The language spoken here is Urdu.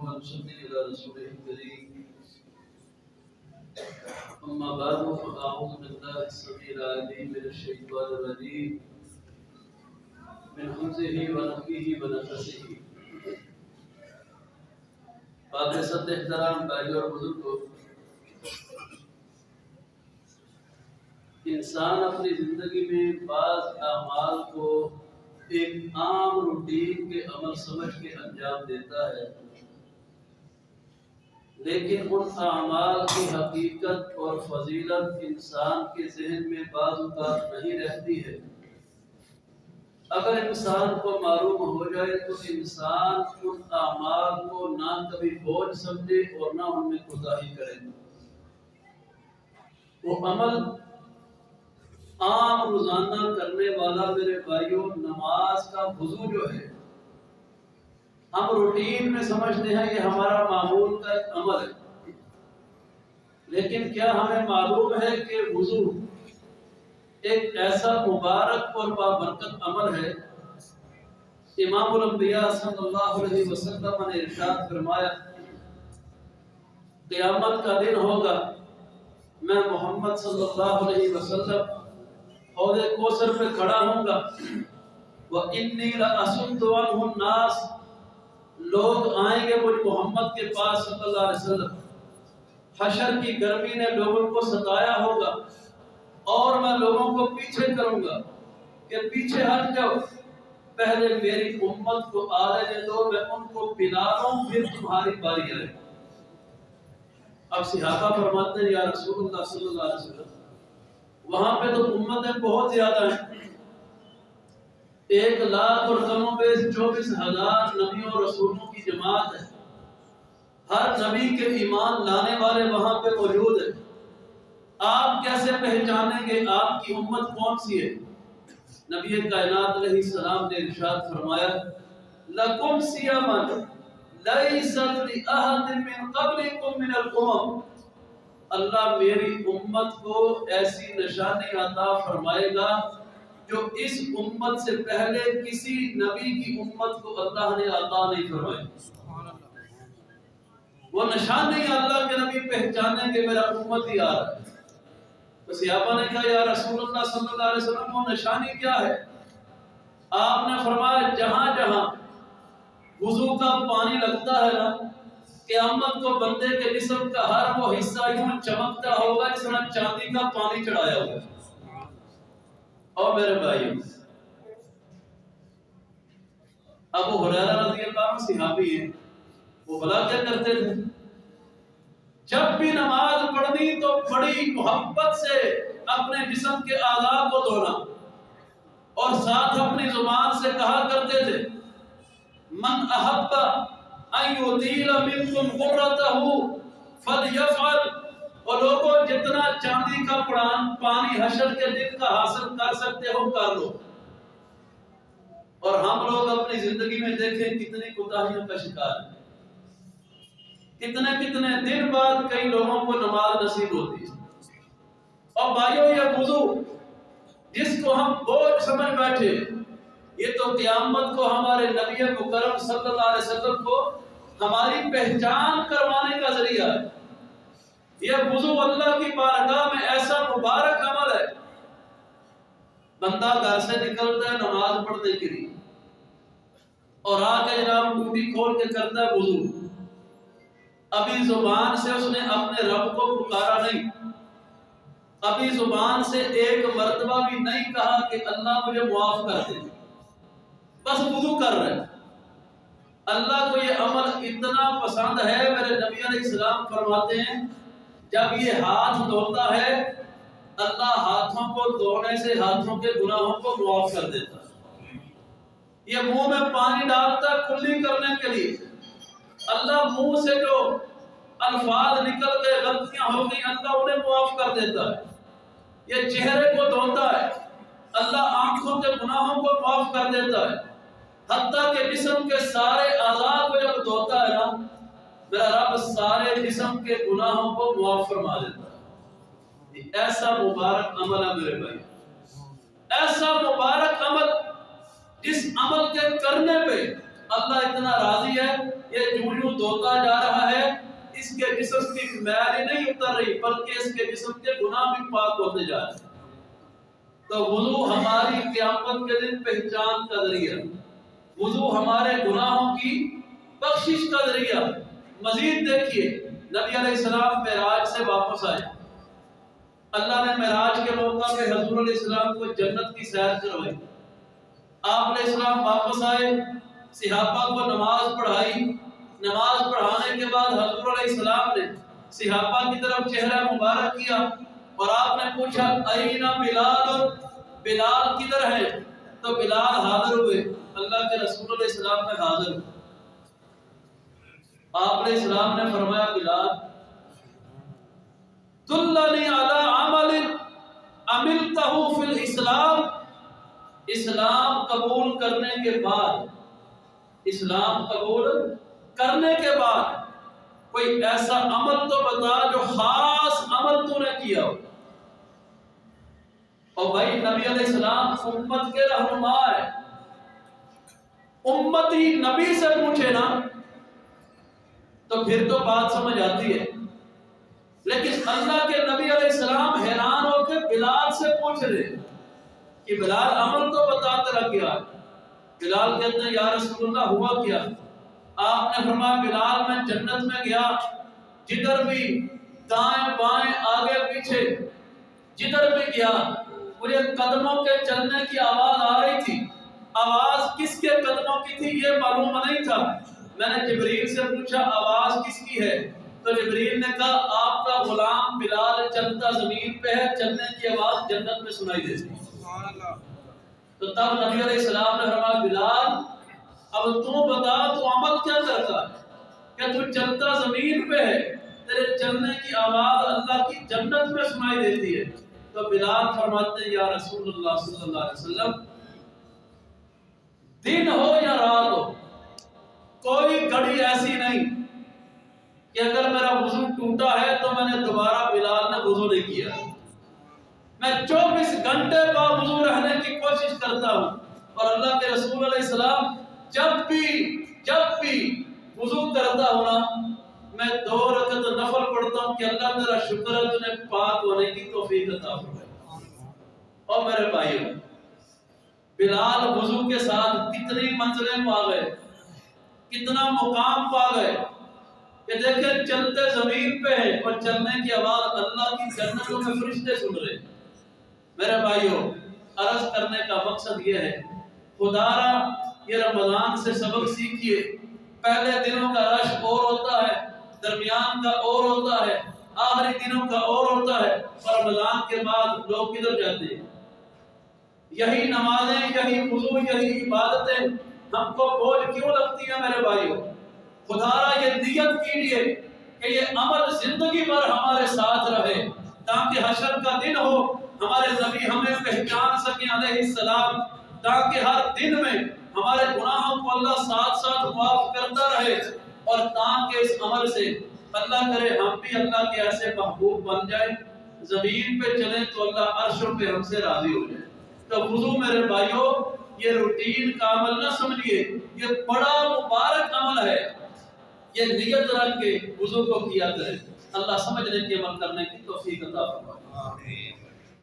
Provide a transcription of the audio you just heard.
ونصلي على رسوله الكريم. أما بعد فأعوذ بالله السميع العليم من الشيطان الرجيم من همزه ونفخه ونفثه. باعزت احترام بھائیوں اور بزرگوں، انسان اپنی زندگی میں بعض اعمال کو ایک عام روٹین کے عمل سمجھ کے انجام دیتا ہے، لیکن ان اعمال کی حقیقت اور فضیلت انسان کے ذہن میں بعض اوقات نہیں رہتی ہے۔ اگر انسان کو معلوم ہو جائے تو انسان ان اعمال کو نہ کبھی بوجھ سمجھے اور نہ ان میں کوتاہی کرے۔ وہ عمل عام روزانہ کرنے والا میرے بھائیوں، نماز کا وضو جو ہے، ہم روٹین میں سمجھتے ہیں یہ ہمارا معمول کا ایک عمل ہے، لیکن کیا ہمیں معلوم ہے کہ وضو ایک ایسا مبارک اور بابرکت عمل ہے؟ امام الانبیاء صلی اللہ علیہ وسلم نے ارشاد فرمایا، قیامت کا دن ہوگا، میں محمد صلی اللہ علیہ وسلم حوض کوثر پہ کھڑا ہوں گا، وَإِنِّي لَأَصُدُّ عَنْهُ النَّاسَ، لوگ آئیں گے مجھ محمد کے پاس صلی اللہ علیہ وسلم، حشر کی گرمی نے لوگوں کو ستایا ہوگا اور میں لوگوں کو پیچھے کروں گا کہ پیچھے ہٹ جاؤ، پہلے میری امت کو آنے دو، میں ان کو پلا دوں، پھر تمہاری باری آئے۔ اب صحابہ فرماتے ہیں یا رسول اللہ صلی اللہ علیہ وسلم، وہاں پہ تو امتیں بہت زیادہ ہیں، 1,00,000 اور کم و بیش 24,000 نبیوں اور رسولوں کی جماعت ہے، ہر نبی کے ایمان لانے والے وہاں پہ موجود ہیں۔ آپ کیسے پہچانیں گے آپ کی امت کون سی ہے؟ نبی کائنات علیہ السلام نے ارشاد فرمایا، لَكُمْ صِيَامًا لَيْسَتْ لِأَحَدٍ مِّن قَبْلِكُم مِّنَ الْأُمَمِ، اللہ میری امت کو ایسی نشانی عطا فرمائے گا جو اس امت سے پہلے کسی نبی کی امت کو اللہ نے عطا نہیں فرمائی۔ وہ نشانی اللہ کے نبی پہچانیں کہ میرا امت ہی آ رہا ہے۔ تو صحابہ نے کہا یا رسول اللہ صلی اللہ علیہ وسلم، وہ نشانی کیا ہے؟ آپ نے فرمایا، جہاں جہاں وضو کا پانی لگتا ہے نا، قیامت کو بندے کے جسم کا ہر وہ حصہ یوں چمکتا ہوگا جس میں چاندی کا پانی چڑھایا ہوگا۔ اور میرے بھائی، ابو ہریرہ رضی اللہ عنہ صحابی ہیں، وہ بھلا کیا کرتے تھے؟ جب بھی نماز پڑھنی تو بڑی محبت سے اپنے جسم کے اعضاء کو دھونا، اور ساتھ اپنی زبان سے کہا کرتے تھے، من احب ان یطیل منکم غرتہ فلیفعل، اور لوگوں جتنا چاندی کا پانی حشر کے دن کا حاصل کر سکتے ہو کر لو۔ اور ہم لوگ اپنی زندگی میں دیکھیں کتنی کوتاہیوں کا شکار ہیں، کتنے دن بعد کئی لوگوں کو نماز نصیب ہوتی ہے۔ اور بھائیوں، یہ وضو جس کو ہم بوجھ سمجھ بیٹھے، یہ تو قیامت کو ہمارے نبی مکرم صلی اللہ علیہ وسلم کو ہماری پہچان کروانے کا ذریعہ ہے۔ یہ وضو اللہ کی بارگاہ میں ایسا مبارک عمل ہے، بندہ گھر سے نکلتا ہے نماز پڑھنے کے لیے اور آ کے جناب ٹوٹی کھول کے کرتا ہے وضو، ابھی زبان سے اس نے اپنے رب کو پکارا نہیں، ابھی زبان سے ایک مرتبہ بھی نہیں کہا کہ اللہ مجھے معاف کر دے، بس وضو کر رہے ہیں۔ اللہ کو یہ عمل اتنا پسند ہے، میرے نبی علیہ السلام فرماتے ہیں جب یہ ہاتھ دھوتا ہے اللہ ہاتھوں کو دھونے سے ہاتھوں کے گناہوں کو معاف کر دیتا ہے۔ یہ منہ میں پانی ڈالتا ہے کلی کرنے کے لیے، اللہ منہ سے جو الفاظ نکل گئے، غلطیاں ہو گئی، اللہ انہیں معاف کر دیتا ہے۔ یہ چہرے کو دھوتا ہے، اللہ آنکھوں کے گناہوں کو معاف کر دیتا ہے، حتیٰ کہ جسم کے سارے اعضاء کو جب دھوتا ہے نا، میرا رب سارے جسم کے گناہوں کو معاف فرما دیتا ہے۔ یہ ایسا مبارک عمل ہے میرے بھائی، ایسا مبارک عمل جس عمل کے کرنے پہ اللہ اتنا راضی ہے، یہ یوں یوں دھوتا جا رہا ہے، اس کے جسم کی میل نہیں اتر رہی بلکہ اس کے جسم کے گناہ بھی پاک ہوتے جا رہے ہیں۔ تو وضو ہماری قیامت کے دن پہچان کا ذریعہ، وضو ہمارے گناہوں کی بخشش کا ذریعہ۔ مزید دیکھیے نبی علیہ السلام معراج سے واپس آئے، اللہ نے معراج کے موقع پہ حضور علیہ السلام کو جنت کی سیر کروائی۔ آپ علیہ السلام واپس آئے، صحابہ کو نماز پڑھائی، نماز پڑھانے کے بعد حضور علیہ السلام نے صحابہ کی طرف چہرہ مبارک کیا اور آپ نے پوچھا اینا بلال، بلال کدھر ہے؟ تو بلال حاضر ہوئے، اللہ کے رسول علیہ السلام میں حاضر ہوئے۔ آپ علیہ السلام نے فرمایا بلال دلنی علی عمل عملتہ فی الاسلام، اسلام قبول کرنے کے بعد، اسلام قبول کرنے کے بعد کوئی ایسا عمل تو بتا جو خاص عمل تو نے کیا ہو۔ اور بھائی نبی علیہ السلام امت کے رہنما ہے، امت ہی نبی سے پوچھے نا تو پھر تو بات سمجھ آتی ہے، لیکن اللہ کے نبی علیہ السلام حیران ہو کے بلال سے پوچھ رہے کہ بلال عمل تو بتا تیرا کیا ہے۔ بلال کہتے ہیں یا رسول اللہ ہوا کیا؟ آپ نے فرمایا بلال میں جنت میں گیا، جدھر بھی دائیں بائیں آگے پیچھے جدھر بھی گیا مجھے قدموں کے چلنے کی آواز آ رہی تھی، آواز کس کے قدموں کی تھی یہ معلوم نہیں تھا۔ میں نے جبریل سے پوچھا آواز کس کی ہے؟ تو جبریل نے کہا آپ کا غلام بلال چلتا زمین پہ ہے، چلنے کی آواز جنت میں سنائی دیتی ہے۔ تو تب نبی علیہ السلام نے فرمایا بلال اب تو بتا تو عمل کیا کرتا ہے کہ تو چلتا زمین پہ ہے، تیرے چلنے کی آواز اللہ کی جنت میں سنائی دیتی ہے۔ تو بلال فرماتے ہیں یا رسول اللہ صلی اللہ علیہ وسلم دن ہو یا رات ہو کوئی گھڑی ایسی نہیں کہ اگر میرا وضو ٹوٹا ہے تو میں نے دوبارہ بلال نے وضو نہیں کیا، میں 24 گھنٹے با وضو رہنے کی کوشش کرتا ہوں۔ اور اللہ کے رسول علیہ السلام جب بھی وضو کرتا ہوں نا میں 2 رکعت نفل پڑھتا ہوں کہ اللہ تیرا شکر ہے تو نے پاک ہونے کی توفیق عطا فرمائی۔ اور میرے بھائیو بلال وضو کے ساتھ کتنی منزلیں پا گئے، کتنا مقام پا گئے کہ دیکھیں چلتے زمین پہ ہے اور چلنے کی آواز اللہ کی جنتوں میں فرشتے سن رہے۔ میرے بھائیو عرض کرنے کا مقصد یہ ہے خدا را یہ رمضان سے سبق سیکھیے، پہلے دنوں کا رش اور ہوتا ہے، درمیان کا اور ہوتا ہے، آخری دنوں کا اور ہوتا ہے، اور رمضان کے بعد لوگ کدھر جاتے ہیں؟ یہی نمازیں، یہی وضو، یہی عبادتیں ہم کو بوجھ کیوں لگتی ہیں میرے بھائیو؟ خدا را یہ نیت کیجئے کہ یہ عمل زندگی بھر ہمارے ساتھ رہے تاکہ حشر کا دن ہو ہمارے نبی ہمیں پہچان سکیں علیہ السلام، تاکہ ہر دن میں ہمارے گناہوں کو اللہ ساتھ ساتھ معاف کرتا رہے، اور تاکہ اس عمل سے اللہ کرے ہم بھی اللہ کے ایسے محبوب بن جائیں، زمین پہ چلیں تو اللہ عرشوں پہ ہم سے راضی ہو جائے۔ تو وضو میرے بھائیوں یہ روٹین کا عمل نہ سمجھیے، یہ بڑا مبارک عمل ہے، یہ نیت رکھ کے وضو کو کیا کرے۔ اللہ سمجھنے کے عمل کرنے کی توفیق عطا فرمائے۔